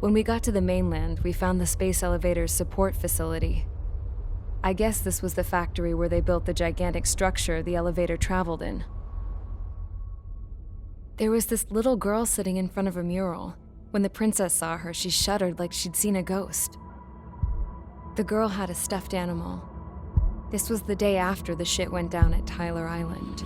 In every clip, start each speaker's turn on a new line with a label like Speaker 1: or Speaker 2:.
Speaker 1: When we got to the mainland, we found the space elevator's support facility. I guess this was the factory where they built the gigantic structure the elevator traveled in. There was this little girl sitting in front of a mural. When the princess saw her, she shuddered like she'd seen a ghost. The girl had a stuffed animal. This was the day after the shit went down at Tyler Island.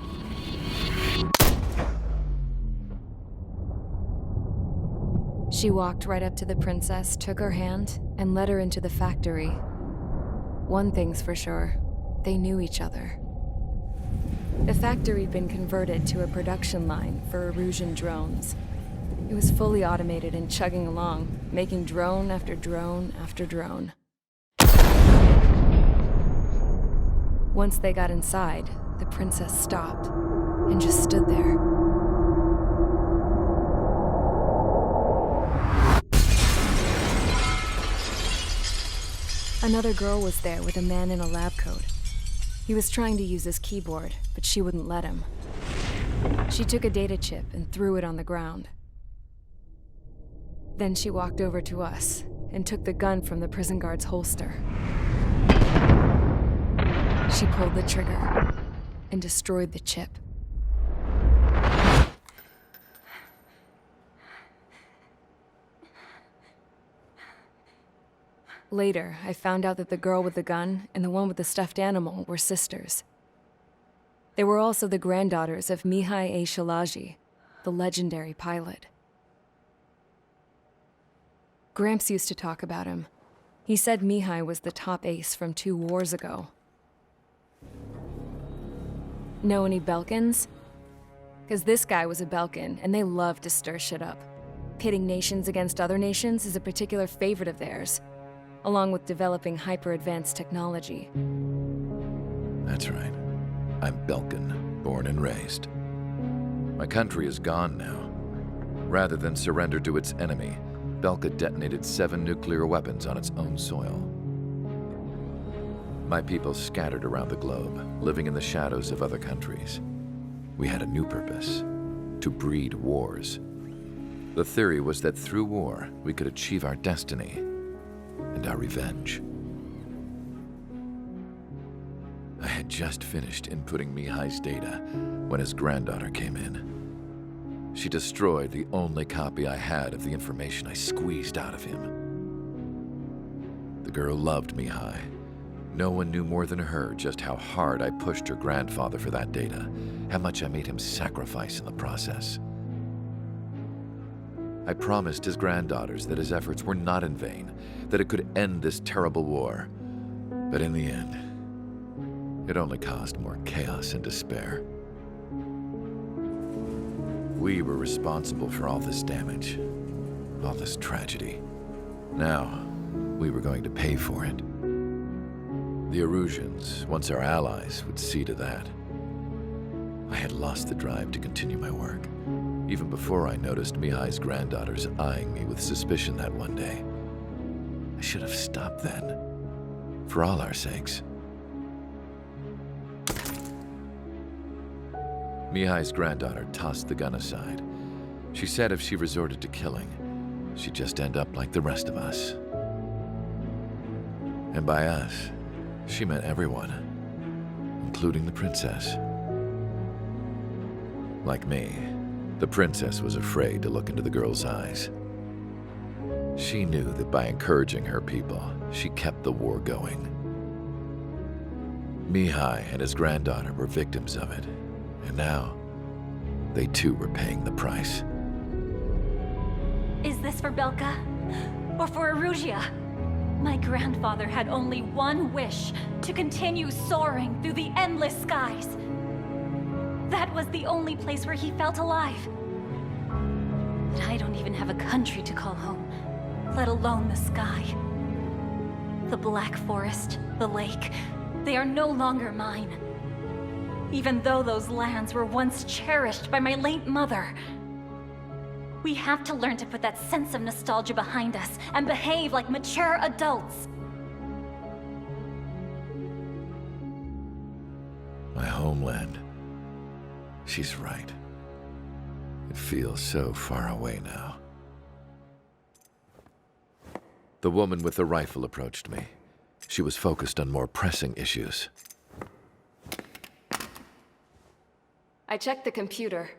Speaker 1: She walked right up to the princess, took her hand, and led her into the factory. One thing's for sure, they knew each other. The factory'd been converted to a production line for Erusian drones. It was fully automated and chugging along, making drone after drone after drone. Once they got inside, the princess stopped and just stood there. Another girl was there with a man in a lab coat. He was trying to use his keyboard, but she wouldn't let him. She took a data chip and threw it on the ground. Then she walked over to us and took the gun from the prison guard's holster. She pulled the trigger and destroyed the chip. Later, I found out that the girl with the gun and the one with the stuffed animal were sisters. They were also the granddaughters of Mihai A. Shalaji, the legendary pilot. Gramps used to talk about him. He said Mihai was the top ace from 2 wars ago. Know any Belkans? Because this guy was a Belkan, and they love to stir shit up. Pitting nations against other nations is a particular favorite of theirs, along with developing hyper-advanced technology.
Speaker 2: That's right. I'm Belkan, born and raised. My country is gone now. Rather than surrender to its enemy, Belka detonated 7 nuclear weapons on its own soil. My people scattered around the globe, living in the shadows of other countries. We had a new purpose: to breed wars. The theory was that through war, we could achieve our destiny and our revenge. I had just finished inputting Mihai's data when his granddaughter came in. She destroyed the only copy I had of the information I squeezed out of him. The girl loved Mihai. No one knew more than her just how hard I pushed her grandfather for that data, how much I made him sacrifice in the process. I promised his granddaughters that his efforts were not in vain, that it could end this terrible war. But in the end, it only caused more chaos and despair. We were responsible for all this damage, all this tragedy. Now, we were going to pay for it. The Erusians, once our allies, would see to that. I had lost the drive to continue my work, even before I noticed Mihai's granddaughters eyeing me with suspicion that one day. I should have stopped then, for all our sakes. Mihai's granddaughter tossed the gun aside. She said if she resorted to killing, she'd just end up like the rest of us. And by us, she meant everyone, including the princess. Like me, the princess was afraid to look into the girl's eyes. She knew that by encouraging her people, she kept the war going. Mihai and his granddaughter were victims of it, and now, they too were paying the price.
Speaker 3: Is this for Belka? Or for Erusia? My grandfather had only one wish: to continue soaring through the endless skies. That was the only place where he felt alive. But I don't even have a country to call home, let alone the sky. The Black Forest, the lake, they are no longer mine. Even though those lands were once cherished by my late mother. We have to learn to put that sense of nostalgia behind us and behave like mature adults.
Speaker 2: My homeland. She's right. It feels so far away now. The woman with the rifle approached me. She was focused on more pressing issues.
Speaker 1: I checked the computer.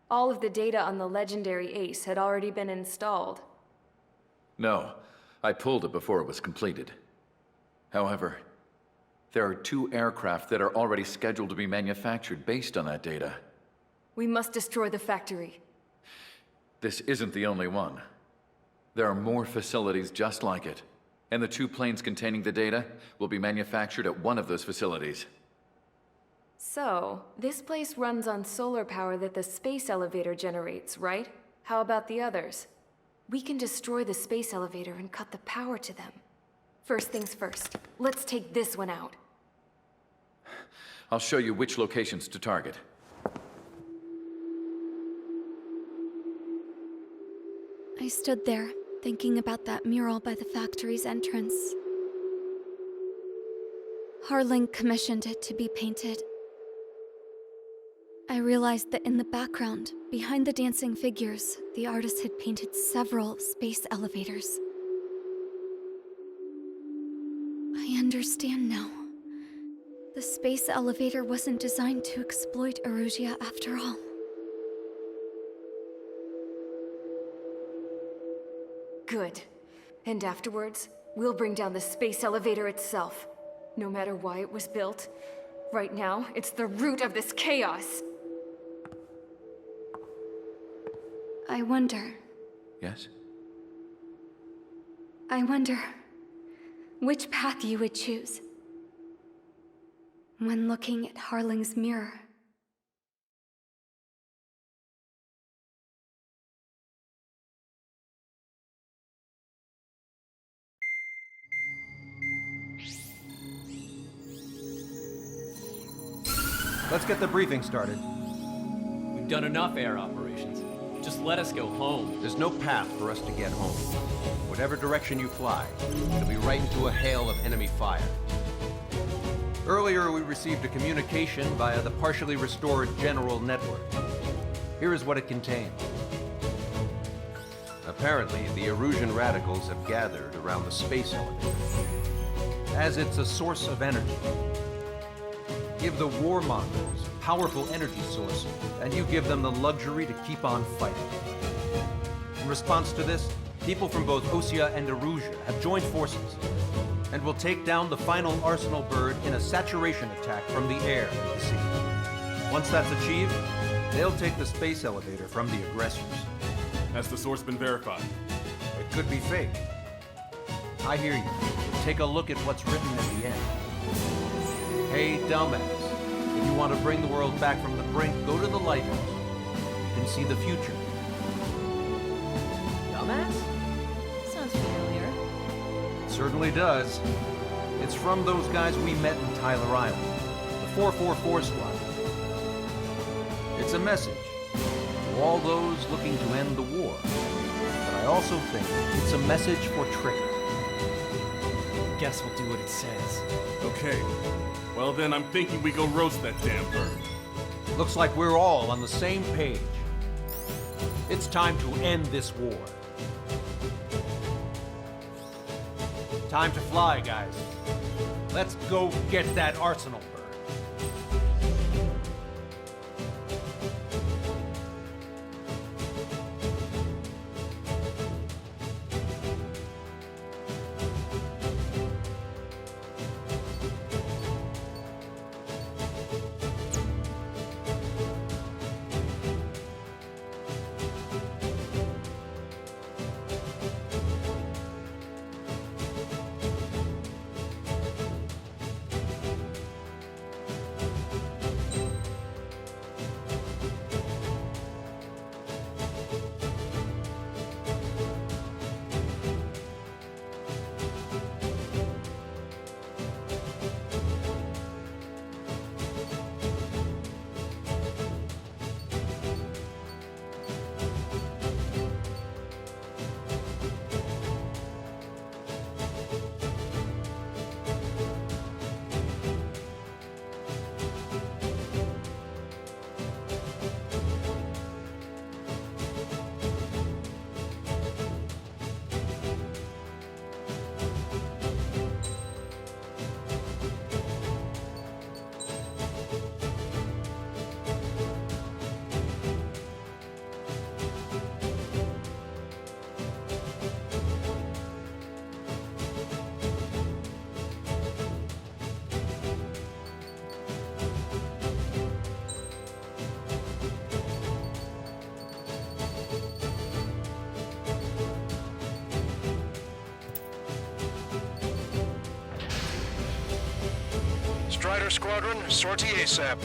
Speaker 1: All of the data on the legendary Ace had already been installed.
Speaker 4: No, I pulled it before it was completed. However, there are 2 aircraft that are already scheduled to be manufactured based on that data.
Speaker 1: We must destroy the factory.
Speaker 4: This isn't the only one. There are more facilities just like it, and the 2 planes containing the data will be manufactured at one of those facilities.
Speaker 1: So, this place runs on solar power that the space elevator generates, right? How about the others? We can destroy the space elevator and cut the power to them. First things first, let's take this one out.
Speaker 4: I'll show you which locations to target.
Speaker 5: I stood there, thinking about that mural by the factory's entrance. Harling commissioned it to be painted. I realized that in the background, behind the dancing figures, the artist had painted several space elevators. I understand now. The space elevator wasn't designed to exploit Erusia after all.
Speaker 1: Good. And afterwards, we'll bring down the space elevator itself. No matter why it was built. Right now, it's the root of this chaos.
Speaker 5: I wonder
Speaker 4: Yes?
Speaker 5: which path you would choose when looking at Harling's mirror.
Speaker 6: Let's get the briefing started.
Speaker 7: We've done enough air operations. Just let us go home.
Speaker 6: There's no path for us to get home. Whatever direction you fly, it'll be right into a hail of enemy fire. Earlier, we received a communication via the partially restored general network. Here is what it contained. Apparently, the Erusian radicals have gathered around the space elevator, as it's a source of energy. Give the warmongers a powerful energy source, and you give them the luxury to keep on fighting. In response to this, people from both Osea and Erusia have joined forces, and will take down the final Arsenal bird in a saturation attack from the air to the sea. Once that's achieved, they'll take the space elevator from the aggressors.
Speaker 8: Has the source been verified?
Speaker 6: It could be fake. I hear you. Take a look at what's written at the end. Hey, dumbass. If you want to bring the world back from the brink, go to the Lighthouse. You can see the future.
Speaker 3: Dumbass? Sounds familiar.
Speaker 6: It certainly does. It's from those guys we met in Tyler Island, the 444 squad. It's a message to all those looking to end the war. But I also think it's a message for Trigger.
Speaker 7: Guess we'll do what it says.
Speaker 8: Okay. Well then, I'm thinking we go roast that damn bird.
Speaker 6: Looks like we're all on the same page. It's time to end this war. Time to fly, guys. Let's go get that Arsenal bird.
Speaker 9: Strider Squadron, sortie ASAP.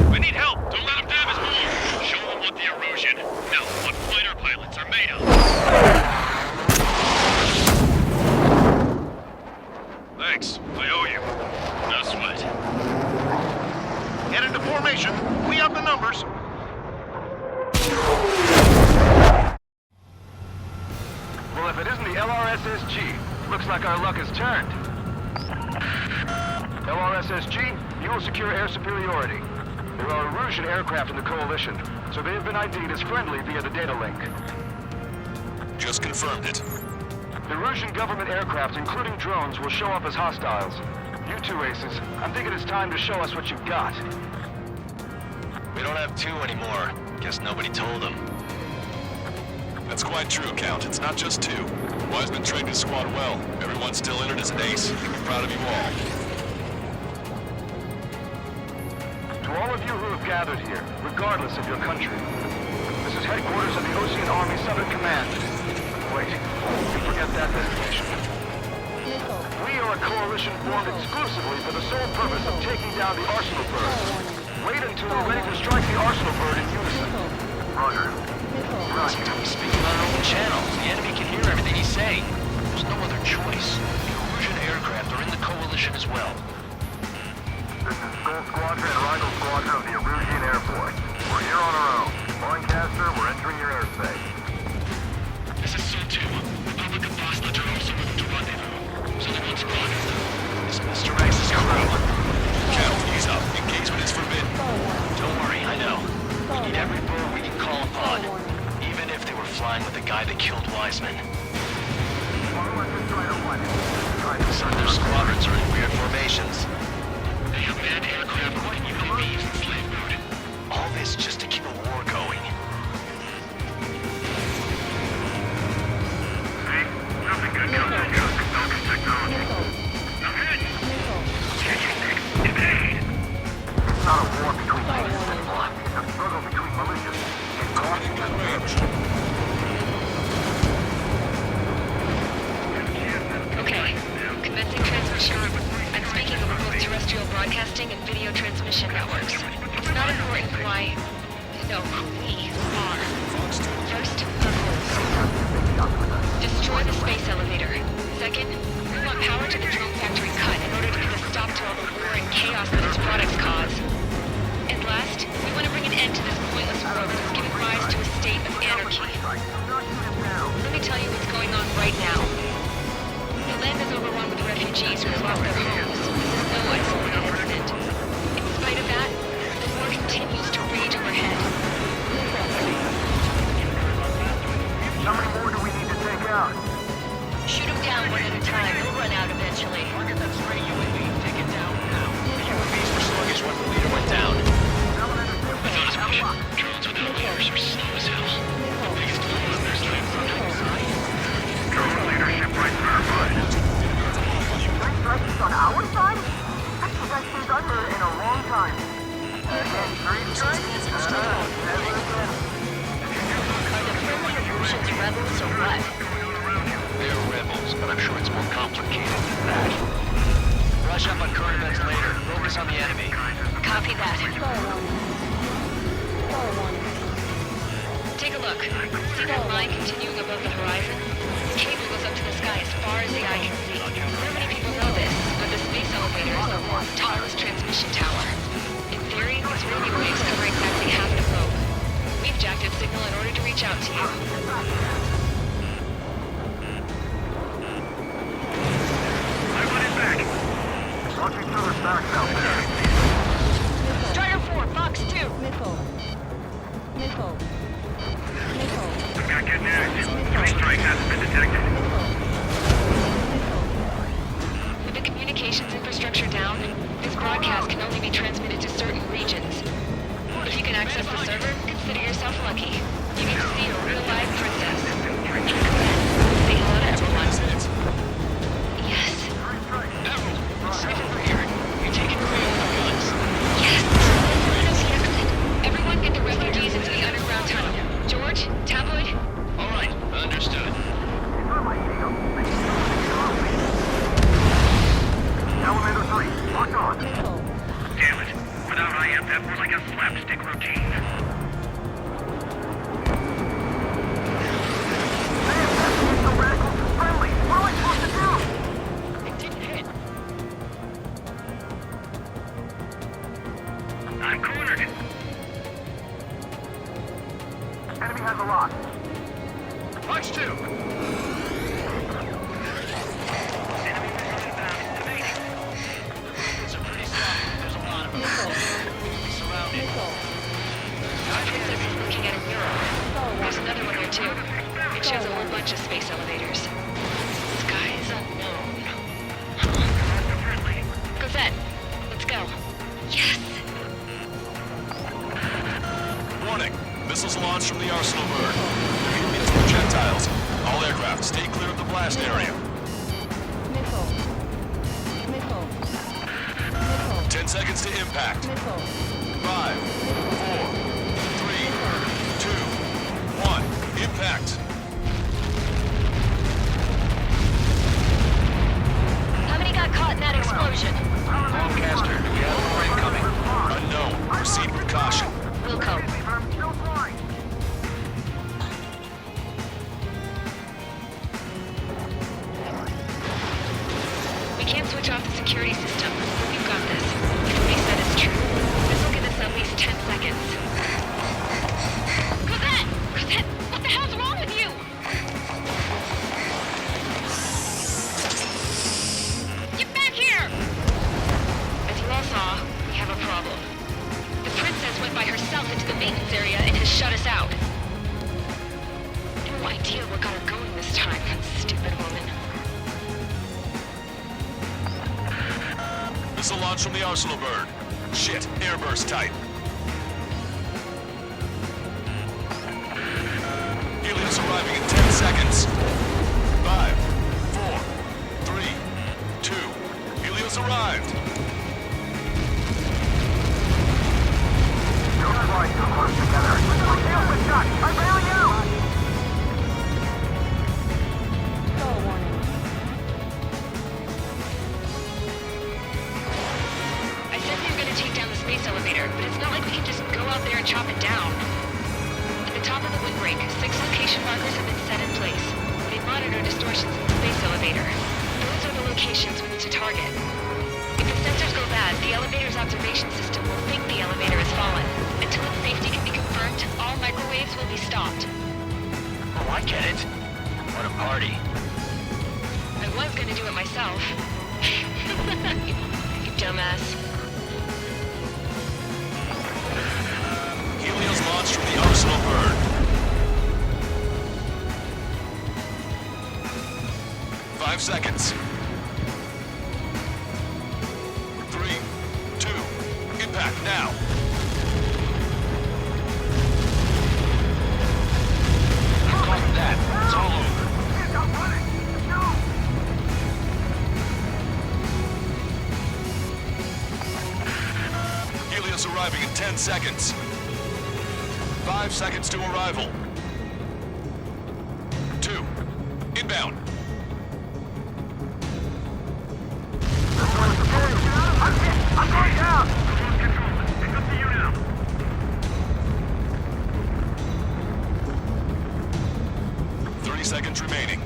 Speaker 10: We need help! Don't let him dam his motor! Show them what the erosion, no, what fighter pilots are made of! Thanks, I owe you. No sweat.
Speaker 9: Get into formation. We have the numbers.
Speaker 11: Well, if it isn't the LRSSG, looks like our luck has turned. LRSSG, you will secure air superiority. There are Erusian aircraft in the Coalition, so they have been ID'd as friendly via the data link.
Speaker 9: Just confirmed it.
Speaker 11: The Erusian government aircraft, including drones, will show up as hostiles. You two aces, I'm thinking it's time to show us what you've got.
Speaker 10: We don't have two anymore. Guess nobody told them.
Speaker 9: That's quite true, Count. It's not just two. Wiseman trained his squad well. Everyone's still entered as an ace. I'm proud of you all.
Speaker 11: To all of you who have gathered here, regardless of your country, this is headquarters of the Ocean Army Southern Command. Wait, you forget that designation. We are a coalition formed exclusively for the sole purpose of taking down the Arsenal Bird. Wait until we're ready to strike the Arsenal Bird in unison. Roger.
Speaker 10: He's speaking on our own channel. The enemy can hear everything he's saying. There's no other choice. The Erusian aircraft are in the Coalition as well.
Speaker 11: This is Skull Squadron and Rifle Squadron of the Erusian Air Force. We're here on our own. Lancaster, we're entering your airspace.
Speaker 10: This is SO-2. Republic of Bosnia are also moving to rendezvous. So they want squadrons. This Mr. X's crew.
Speaker 9: Count, ease up. Engagement is forbidden.
Speaker 10: Don't worry, I know. We need every bird we can call upon. Even if they were flying with the guy that killed Wiseman. Some of their squadrons are in weird formations. They have manned aircraft with UAVs in slave mode. All this just to keep a war going.
Speaker 9: See? Nothing good comes from just focus technology. Now hit! Evade!
Speaker 11: It's not a war between nations anymore. It's a struggle between militias.
Speaker 9: Targeting that range.
Speaker 12: Okay, commencing transmission. I'm speaking over both terrestrial broadcasting and video transmission networks. It's not important why... No, who we are. First, our goals. Destroy the space elevator. Second, we want power to the drone factory cut in order to put a stop to all the war and chaos that its products cause. And last, we want to bring an end to this pointless war that is giving rise to a state of anarchy. Let me tell you what's going on right now. The land is overrun with refugees who have lost their homes. This is no isolated incident. In spite of that, the war continues to rage overhead.
Speaker 11: How many more do we need to take out?
Speaker 12: Shoot them down one at a time. They'll run out eventually.
Speaker 10: Target that stray UAV. Take it down now. The UAVs were sluggish once the leader went down. I thought as much. Drones without leaders are slow as hell. The biggest flaw is their strength on the side.
Speaker 9: Drone leadership right there, bud.
Speaker 11: Strikes on our side? That's the best thing I've heard in a long time. Again, three strikes?
Speaker 12: The friendly Erusians rebels or what?
Speaker 10: They're rebels, but I'm sure it's more complicated than that. Brush up on current events later. Focus on the enemy.
Speaker 12: Copy that. Take a look. See that line continuing above the horizon? This cable goes up to the sky as far as the eye can see. Not many people know this, but the space elevator is the world's tallest transmission tower. In theory, these radio waves cover exactly half the globe. We've jacked its signal in order to reach out to you.
Speaker 9: I want it back.
Speaker 11: Watch each other's backs out there.
Speaker 12: Strider 4, Fox 2.
Speaker 9: We've got getting active. Three strikes hasn't been detected.
Speaker 12: only be transmitted to certain regions. If you can access the server, consider yourself lucky. You get to see a real live princess. Say hello to everyone. Yes.
Speaker 10: Emerald, stay over here. You're taking away all the guns.
Speaker 12: Yes. Let's the exit. Everyone get the refugees into the underground tunnel. George, Tabloid.
Speaker 10: All right, understood.
Speaker 11: Elevator 3, lock on. Damn it. Without IM, that was like a slapstick routine.
Speaker 10: It didn't hit.
Speaker 11: I'm cornered. Enemy has a lock. Punch 2. Enemy missile inbound. Evading.
Speaker 10: It's a pretty sloppy. There's a lot of them. We're surrounded.
Speaker 12: Our princess is looking at a mural. There's another one here too. It shows a whole bunch of space elevators. Skies unknown. Cosette, let's go. Yes!
Speaker 9: Warning. Missiles launched from the Arsenal bird. Previous projectiles. All aircraft, stay clear of the blast area. 10 seconds to impact. 5, 4, 3, 2, 1. Impact.
Speaker 12: How many got caught in that explosion?
Speaker 6: Lancaster, do we have more incoming?
Speaker 9: Unknown. Proceed with caution.
Speaker 12: Wilco. We can't switch off the security system. We've got this. If what he said is true, this will give us at least 10 seconds. Cosette! Cosette! What the hell's wrong with you? Get back here! As you all saw, we have a problem. The princess went by herself into the maintenance area and has shut us out. No idea what got her going this time, that stupid woman.
Speaker 9: Missile launch from the Arsenal bird. Shit, airburst type. Helios arriving in 10 seconds. 5, 4, 3, 2. Helios arrived.
Speaker 11: Don't fly too close together. I bail you!
Speaker 12: I said we were gonna take down the space elevator, but it's not like we can just go out there and chop it down. At the top of the windbreak, 6 location markers have been set in place. They monitor distortions in the space elevator. Those are the locations we need to target. If the sensors go bad, the elevator's observation system will think the elevator has fallen. Until its safety can be confirmed, all microwaves will be stopped.
Speaker 10: Oh, I get it. What a party.
Speaker 12: I was gonna do it myself. You dumbass.
Speaker 9: Helios launched from the Arsenal bird. 5 seconds. 3, 2, impact now.
Speaker 10: Copy that. It's all over.
Speaker 9: Helios arriving in 10 seconds. 5 seconds to arrival. 2, inbound.
Speaker 11: I'm going down! Lose control. It's up to you now.
Speaker 9: 30 seconds remaining.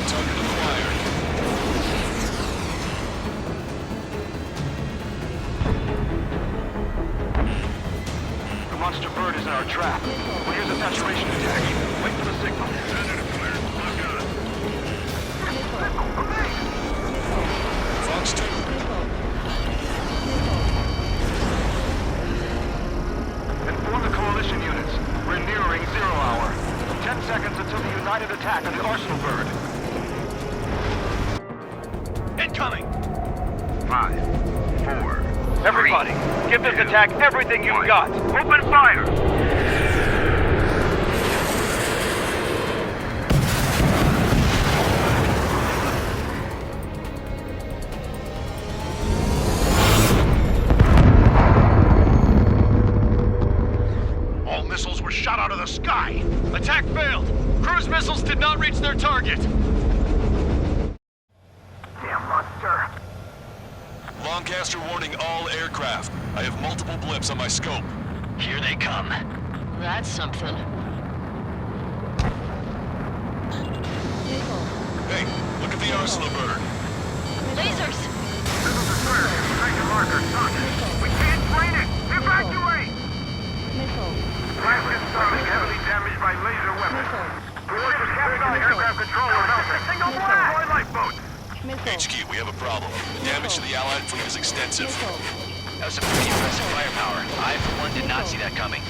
Speaker 9: Target acquired.
Speaker 11: The monster bird is in our trap. Well, here's a saturation detection. Wait for the signal.
Speaker 9: Fox 2.
Speaker 11: Inform the coalition units. We're nearing 0 hour. 10 seconds until the united attack on the Arsenal bird. 5, 4. Everybody, give this attack everything you've got. Open fire!
Speaker 9: All missiles were shot out of the sky. Attack failed. Cruise missiles did not reach their target.
Speaker 11: Damn monster.
Speaker 9: Lancaster warning all aircraft. I have multiple blips on my scope.
Speaker 10: Here they come. That's something.
Speaker 9: Hey, look at the arsenal bird.
Speaker 3: Lasers!
Speaker 11: This is the third. Second marker, target. We can't train it! Evacuate! Blast incoming, heavily damaged by laser weapons. Forces capturing aircraft control are melting. Single blast! Deploy lifeboats!
Speaker 9: HQ, we have a problem. The damage to the Allied fleet is extensive.
Speaker 10: That was some pretty impressive firepower. I, for one, did not see that coming.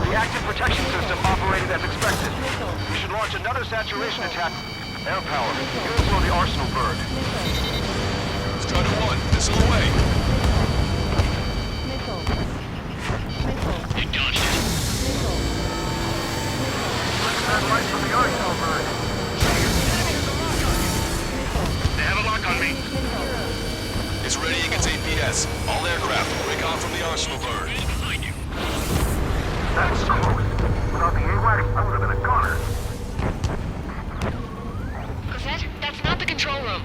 Speaker 11: The active protection system operated as expected. We should launch another saturation attack. Air power. Fuel for the arsenal bird.
Speaker 9: Strider 1, missile away.
Speaker 10: You dodged it.
Speaker 11: Satellite from the arsenal bird.
Speaker 9: They have a lock on me. It's readying its APS. All aircraft, break off from the arsenal bird. Behind you.
Speaker 11: That's close. Without the AWACS, I would have been a goner.
Speaker 12: Cosette, that's not the control room.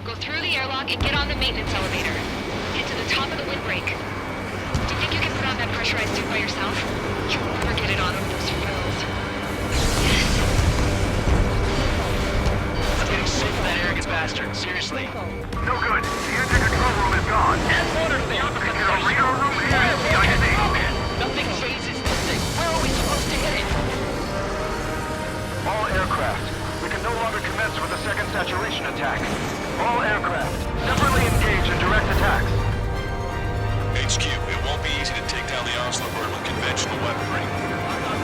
Speaker 12: Go through the airlock and get on the maintenance elevator. Get to the top of the windbreak. Do you think you can put on that pressurized suit by yourself? You'll never get it on with those frills.
Speaker 10: I'm getting sick of that arrogant bastard. Seriously.
Speaker 11: No good. The engine control room is gone.
Speaker 10: Headquarters, the opposite
Speaker 11: Get a radar room and the IC.
Speaker 10: Nothing phases this thing. Where are we supposed to hit it?
Speaker 11: All aircraft. We can no longer commence with a second saturation attack. All aircraft. Separately engage in direct attacks.
Speaker 9: HQ, it won't be easy to take down the arsenal bird with conventional weaponry.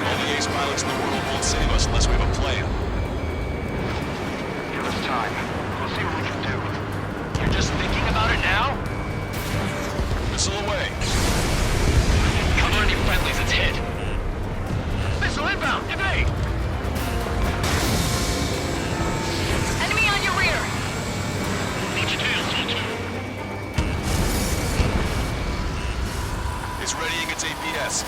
Speaker 9: All the ace pilots in the world won't save us unless we have a plan.
Speaker 11: Give us time. We'll see what we can do.
Speaker 10: You're just thinking about it now?
Speaker 9: Missile away.
Speaker 10: Cover any friendlies, it's hit. Missile inbound, evade!
Speaker 3: Enemy on your rear!
Speaker 10: Watch your tail, Tonto.
Speaker 9: It's readying its APS.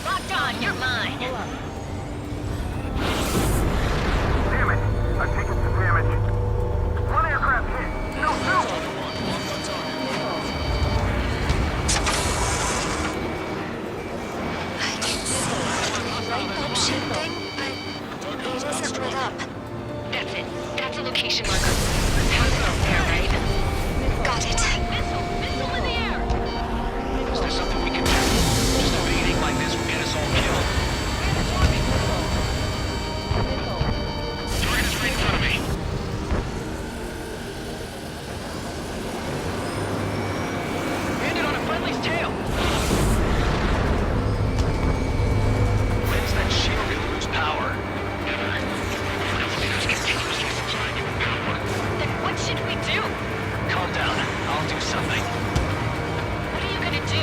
Speaker 3: Locked on, you're mine!
Speaker 11: Damn it. I've taken some damage. One aircraft hit. No, two.
Speaker 5: Light ship thing, but it isn't lit up.
Speaker 12: That's it. That's a location marker. House out there, right?
Speaker 5: Got it.
Speaker 3: Missile in the air!
Speaker 10: Is there something we can do? Just evading like this will get us all killed.
Speaker 9: Target is right in front of me.
Speaker 10: Landed on a friendly's tail. When's that shield gonna lose power?
Speaker 3: Then what should we do?
Speaker 10: Calm down. I'll do something.
Speaker 3: What are you gonna do?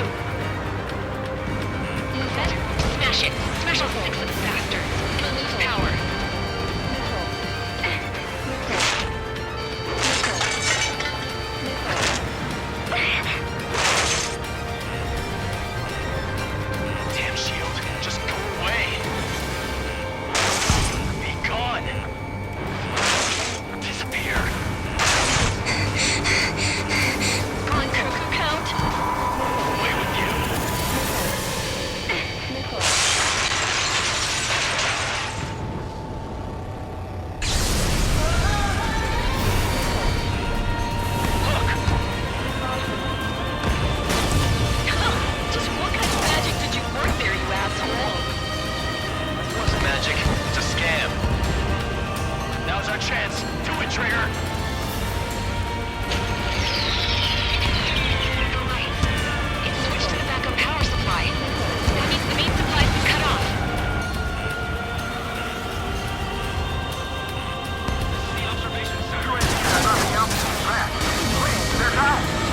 Speaker 12: Cosette, smash it. Smash all 6 of the bastards. It'll lose power.
Speaker 10: Damn shield. Just go away. Be gone. Disappear.
Speaker 3: Come on, Cuckoo Count!
Speaker 10: Away with you.
Speaker 3: Just what kind of magic did you work there, you asshole?
Speaker 10: It wasn't magic. It's a scam. Now's our chance. Do it, Trigger.
Speaker 12: It's switched to the backup power supply. That means the main supply's been cut off.
Speaker 11: Situation has nothing else to track. Please, there's out.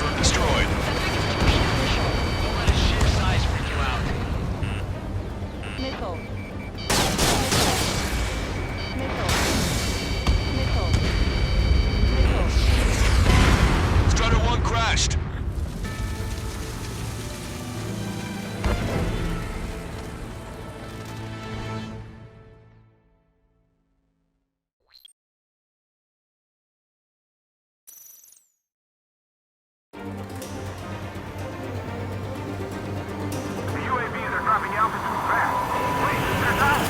Speaker 9: confirmed destroyed.
Speaker 10: Don't let a ship size freak you out.
Speaker 13: Missile.
Speaker 9: Strider 1 crashed.
Speaker 11: The UAVs are dropping altitude fast. Wait, they're down!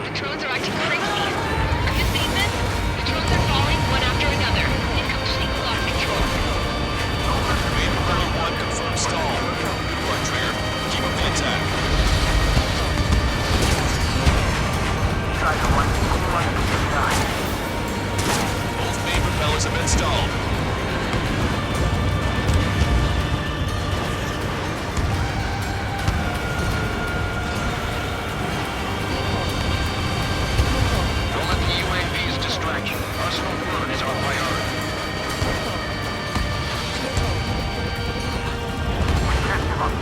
Speaker 12: The drones are acting crazy. Are you seeing this? The drones are falling one after another. In complete lost control.
Speaker 9: Main propeller 1 confirmed stall. Good work, Trigger. Keep up the attack.
Speaker 11: Strider 1, hold on to the sky.
Speaker 9: Both main propellers have been stalled.
Speaker 11: Don't let the UAVs distract you. Arsenal 1 is our priority. We can't give up.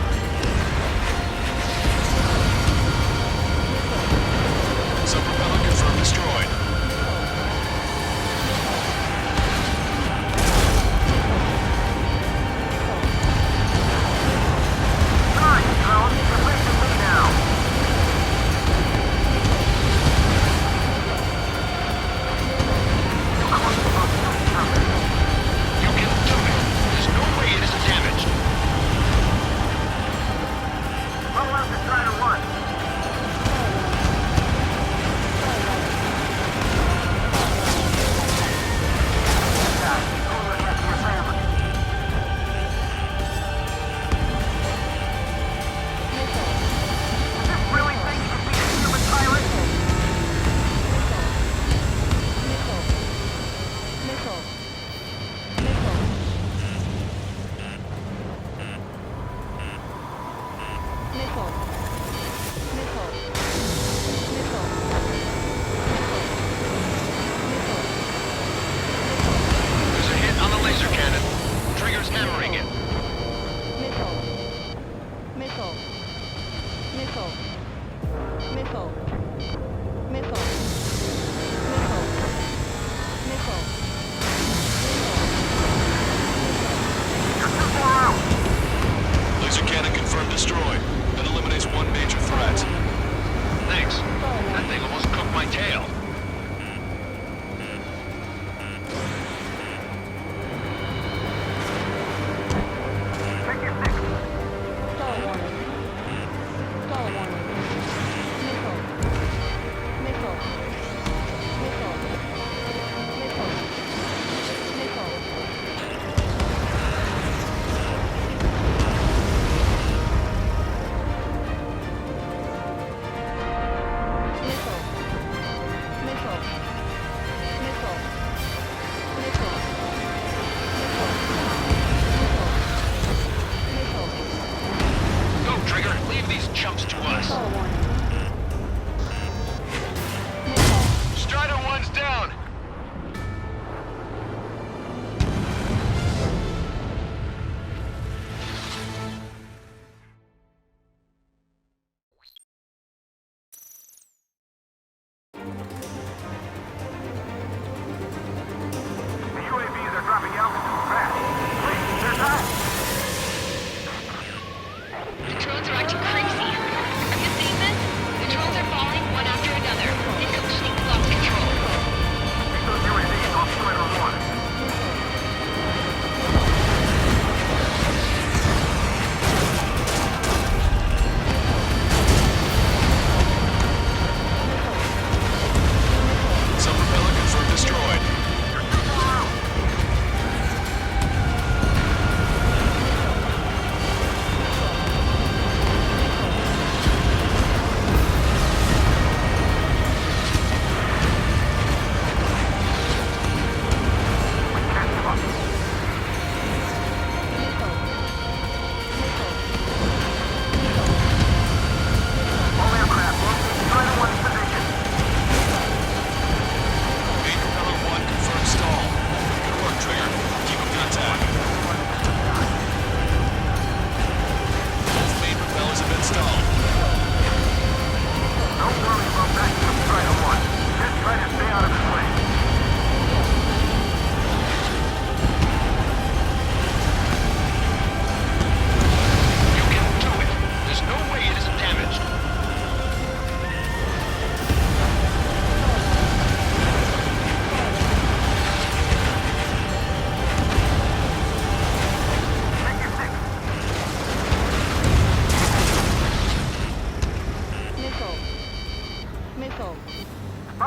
Speaker 9: Some propeller confirmed destroyed.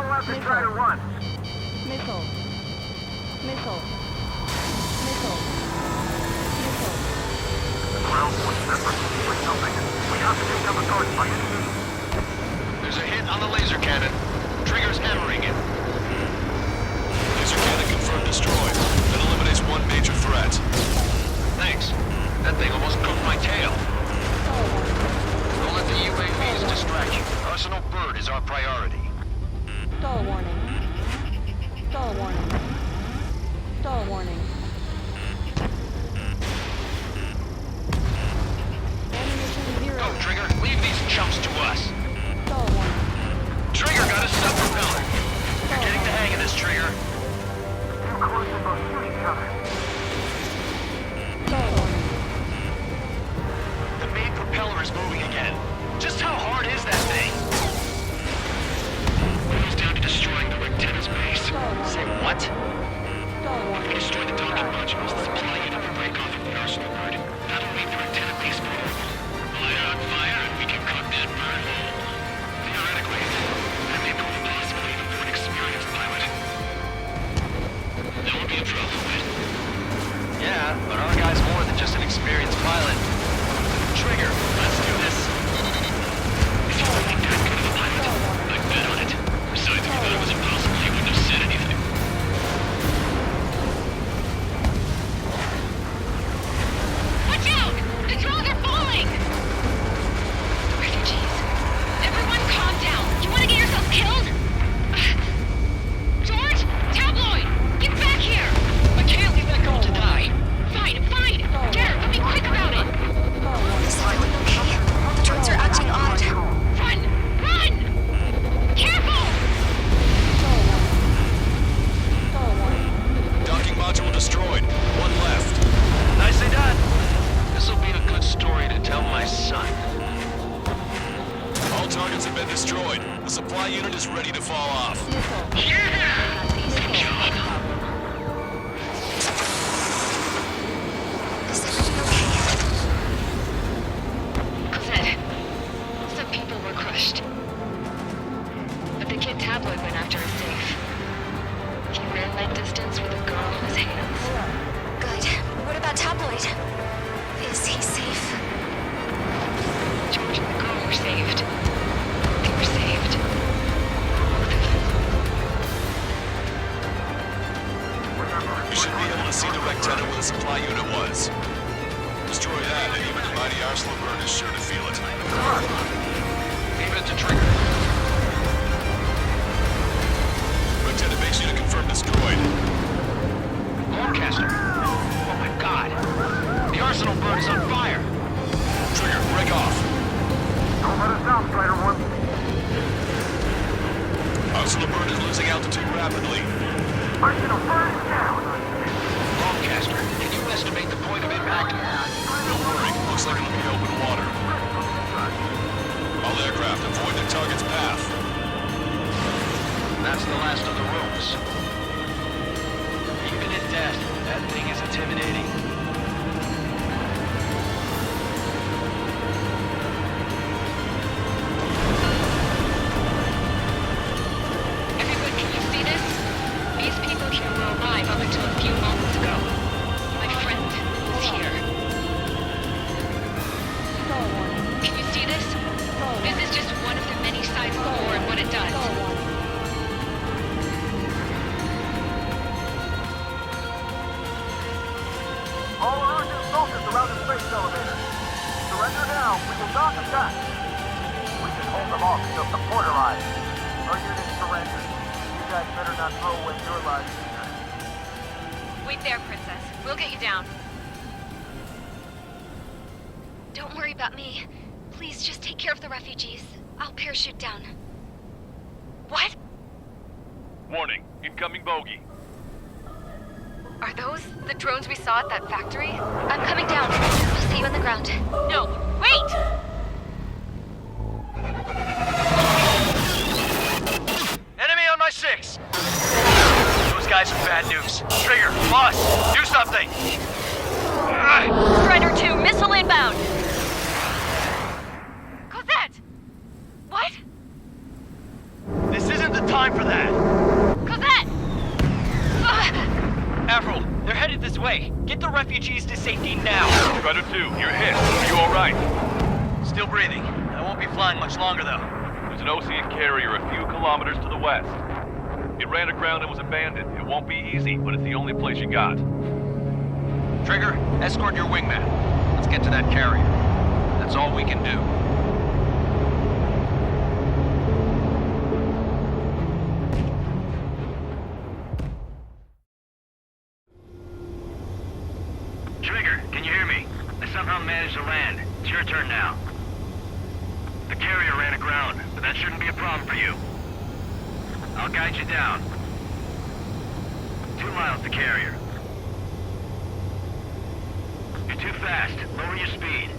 Speaker 11: I'll let the try to run.
Speaker 13: Missile. Missile. Missile. Missile.
Speaker 11: Ground one separate. We're jumping. We have to take down the guard fight.
Speaker 9: There's a hit on the laser cannon. Trigger's hammering it. Laser cannon confirmed destroyed. That eliminates one major threat. Thanks. That thing almost cooked my tail. Don't let the UAVs distract you. Arsenal Bird is our priority.
Speaker 13: Stall warning. Stall warning. Stall warning. Ammunition 0.
Speaker 9: Go, Trigger. Leave these chumps to us.
Speaker 13: Stall warning.
Speaker 9: Trigger got a stub propeller. You're getting the hang of this, Trigger.
Speaker 11: Too close to both shoot each other.
Speaker 13: Stall warning.
Speaker 9: The main propeller is moving again. Just how hard is that thing? Goes down to destroying the lieutenant's base. Say what?
Speaker 13: Stall warning.
Speaker 9: Destroy the docking modules. The supply unit will break off of the Arsenal Bird. That'll make the lieutenant base more. Light it on fire and we can cut that bird hole. Theoretically, that may prove a possibility for an experienced pilot. That won't be a problem, right? Yeah, but our guy's more than just an experienced pilot. Trigger, let's do this. If you don't think that good of a pilot, I'd bet on it. Besides, if you thought it was impossible, you wouldn't have said anything.
Speaker 12: Watch out! The drones are falling! Refugees. Everyone calm down. You want to get yourself killed? George? Tabloid! Get back here!
Speaker 10: I can't leave that girl to die.
Speaker 12: Fine, fine. Get her, but be quick about it.
Speaker 5: This is really okay. The drones are acting odd.
Speaker 12: Run! Run! Careful!
Speaker 13: Stall warning.
Speaker 9: Docking module destroyed. One left. Nicely done. This'll be a good story to tell my son. All targets have been destroyed. The supply unit is ready to fall off.
Speaker 5: Is everything okay?
Speaker 12: Cosette, some people were crushed. But the kid Tabloid went after his safe. He ran that distance with a girl in his hands.
Speaker 5: Good. What about Tabloid? Is he safe?
Speaker 12: George and the girl were saved. They were saved.
Speaker 9: You should be able to see the rectangle where the supply unit was. Destroy that, and even the mighty Arsenal Bird is sure to feel it. Leave it to Trigger. Lieutenant, makes you to confirm destroyed. Lancaster. Oh my god. The Arsenal Bird is on fire. Trigger, break off.
Speaker 11: Don't let us down, Strider 1.
Speaker 9: Arsenal Bird is losing altitude rapidly.
Speaker 11: Arsenal Bird down.
Speaker 9: Lancaster, can you estimate the point of impact? Don't worry, looks like it'll be open water. All aircraft, avoid the target's path. That's the last of the ropes. Even at death, that thing is intimidating.
Speaker 12: Everyone, can you see this? These people here were alive up until a few moments ago. My friend is here.
Speaker 13: Stall warning.
Speaker 12: Can you see this? This is just one of the many sides of the war and what it does.
Speaker 13: Stall warning.
Speaker 11: All Erusian soldiers around the space elevator. Surrender now. We will not attack. We can hold them off until support arrives. Our unit surrenders. You guys better not throw away your lives either.
Speaker 3: Wait there, Princess. We'll get you down.
Speaker 5: Don't worry about me. Please just take care of the refugees. I'll parachute down.
Speaker 3: What?
Speaker 9: Warning, incoming bogey.
Speaker 3: Are those the drones we saw at that factory?
Speaker 5: I'm coming down. I'll see you on the ground.
Speaker 3: No, wait!
Speaker 9: Enemy on my 6! Those guys are bad news. Trigger, boss, do something!
Speaker 3: Strider 2, missile inbound! Cosette! What?
Speaker 9: This isn't the time
Speaker 10: time for that.
Speaker 3: Cosette!
Speaker 10: Avril, they're headed this way. Get the refugees to safety now.
Speaker 9: Strider 2, you're hit. Are you alright?
Speaker 10: Still breathing. I won't be flying much longer, though.
Speaker 9: There's an Ocean carrier a few kilometers to the west. It ran aground and was abandoned. It won't be easy, but it's the only place you got.
Speaker 6: Trigger, escort your wingman. Let's get to that carrier. That's all we can do.
Speaker 11: Trigger, can you hear me? I somehow managed to land. It's your turn now. The carrier ran aground, but that shouldn't be a problem for you. I'll guide you down. 2 miles to carrier. You're too fast. Lower your speed.